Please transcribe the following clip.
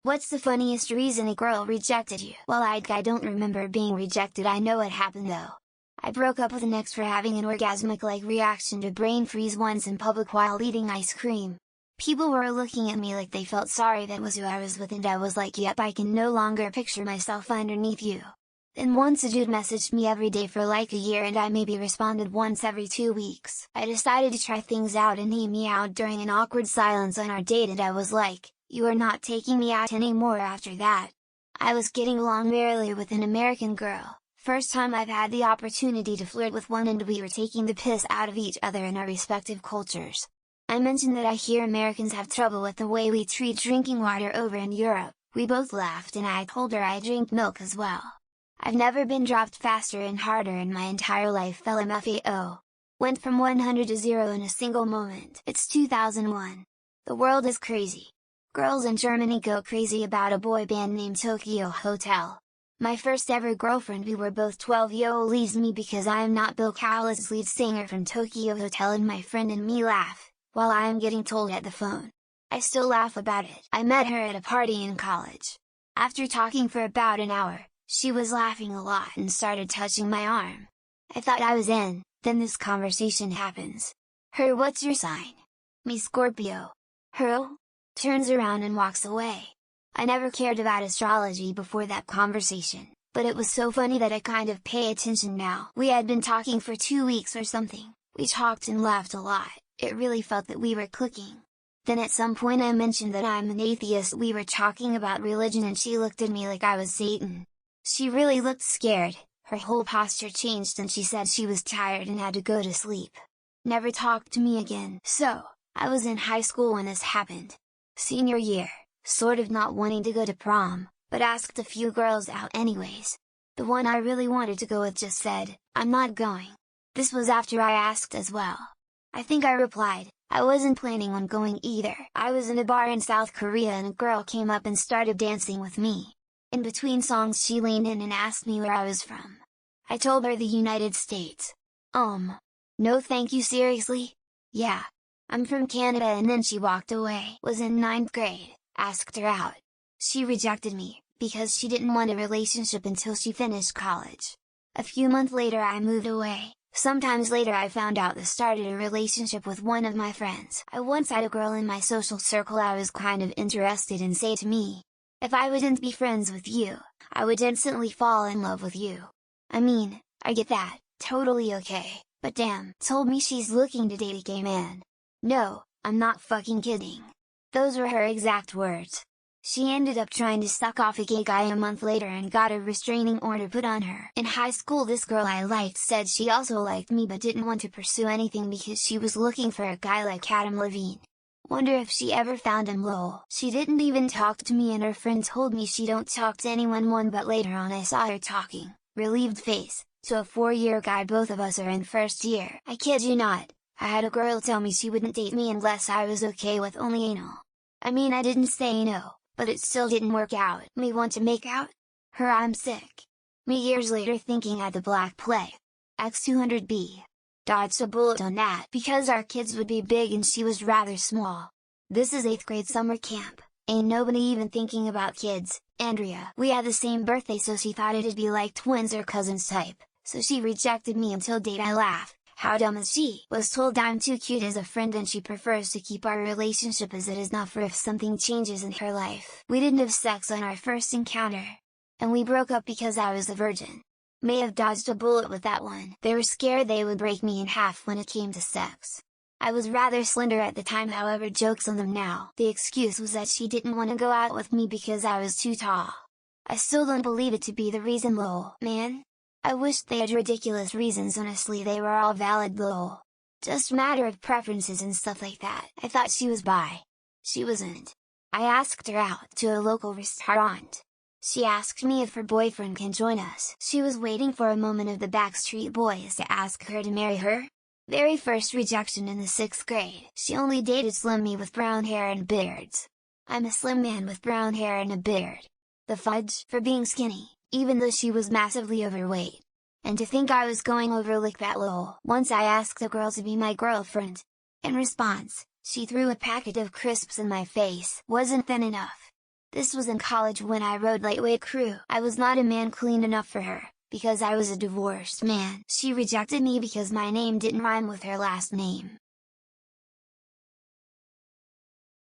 What's the funniest reason a girl rejected you? Well, I don't remember being rejected. I know what happened though. I broke up with an ex for having an orgasmic-like reaction to brain freeze once in public while eating ice cream. People were looking at me like they felt sorry that was who I was with, and I was like, yep, I can no longer picture myself underneath you. Then once a dude messaged me every day for like a year and I maybe responded once every 2 weeks. I decided to try things out and he meowed during an awkward silence on our date, and I was like, you are not taking me out anymore after that. I was getting along merrily with an American girl, first time I've had the opportunity to flirt with one, and we were taking the piss out of each other in our respective cultures. I mentioned that I hear Americans have trouble with the way we treat drinking water over in Europe. We both laughed and I told her I drink milk as well. I've never been dropped faster and harder in my entire life. LMFAO. Went from 100 to 0 in a single moment. It's 2001. The world is crazy. Girls in Germany go crazy about a boy band named Tokyo Hotel. My first ever girlfriend, we were both 12, leaves me because I am not Bill Callis' lead singer from Tokyo Hotel, and my friend and me laugh, while I am getting told at the phone. I still laugh about it. I met her at a party in college. After talking for about an hour, she was laughing a lot and started touching my arm. I thought I was in, then this conversation happens. Her, what's your sign? Me, Scorpio. Her, turns around and walks away. I never cared about astrology before that conversation, but it was so funny that I kind of pay attention now. We had been talking for 2 weeks or something. We talked and laughed a lot. It really felt that we were clicking. Then at some point I mentioned that I'm an atheist. We were talking about religion and she looked at me like I was Satan. She really looked scared, her whole posture changed, and she said she was tired and had to go to sleep. Never talked to me again. So, I was in high school when this happened. Senior year, sort of not wanting to go to prom, but asked a few girls out anyways. The one I really wanted to go with just said, I'm not going. This was after I asked as well. I think I replied, I wasn't planning on going either. I was in a bar in South Korea and a girl came up and started dancing with me. In between songs she leaned in and asked me where I was from. I told her the United States. No thank you, seriously? Yeah. I'm from Canada, and then she walked away. Was in 9th grade, asked her out. She rejected me, because she didn't want a relationship until she finished college. A few months later I moved away. Sometimes later I found out that started a relationship with one of my friends. I once had a girl in my social circle I was kind of interested in say to me, if I wouldn't be friends with you, I would instantly fall in love with you. I mean, I get that, totally okay, but damn, told me she's looking to date a gay man. No, I'm not fucking kidding. Those were her exact words. She ended up trying to suck off a gay guy a month later and got a restraining order put on her. In high school this girl I liked said she also liked me but didn't want to pursue anything because she was looking for a guy like Adam Levine. Wonder if she ever found him, lol. She didn't even talk to me and her friend told me she don't talk to anyone, but later on I saw her talking, relieved face, to a 4-year guy. Both of us are in first year. I kid you not, I had a girl tell me she wouldn't date me unless I was okay with only anal. I mean, I didn't say no, but it still didn't work out. Me want to make out? Her, I'm sick. Me years later thinking at the Black Plague. X200B. Dodged a bullet on that because our kids would be big and she was rather small. This is 8th grade summer camp, ain't nobody even thinking about kids. Andrea. We had the same birthday, so she thought it'd be like twins or cousins type, so she rejected me until date. I laugh. How dumb is she? Was told I'm too cute as a friend and she prefers to keep our relationship as it is, not for if something changes in her life. We didn't have sex on our first encounter. And we broke up because I was a virgin. May have dodged a bullet with that one. They were scared they would break me in half when it came to sex. I was rather slender at the time, however, jokes on them now. The excuse was that she didn't want to go out with me because I was too tall. I still don't believe it to be the reason, lol. Man, I wished they had ridiculous reasons, honestly they were all valid, lol. Just matter of preferences and stuff like that. I thought she was bi. She wasn't. I asked her out to a local restaurant. She asked me if her boyfriend can join us. She was waiting for a moment of the Backstreet Boys to ask her to marry her. Very first rejection in the 6th grade. She only dated slim me with brown hair and beards. I'm a slim man with brown hair and a beard. The fudge for being skinny, even though she was massively overweight. And to think I was going over like that, lol. Once I asked a girl to be my girlfriend. In response, she threw a packet of crisps in my face. Wasn't thin enough. This was in college when I rode lightweight crew. I was not a man clean enough for her, because I was a divorced man. She rejected me because my name didn't rhyme with her last name.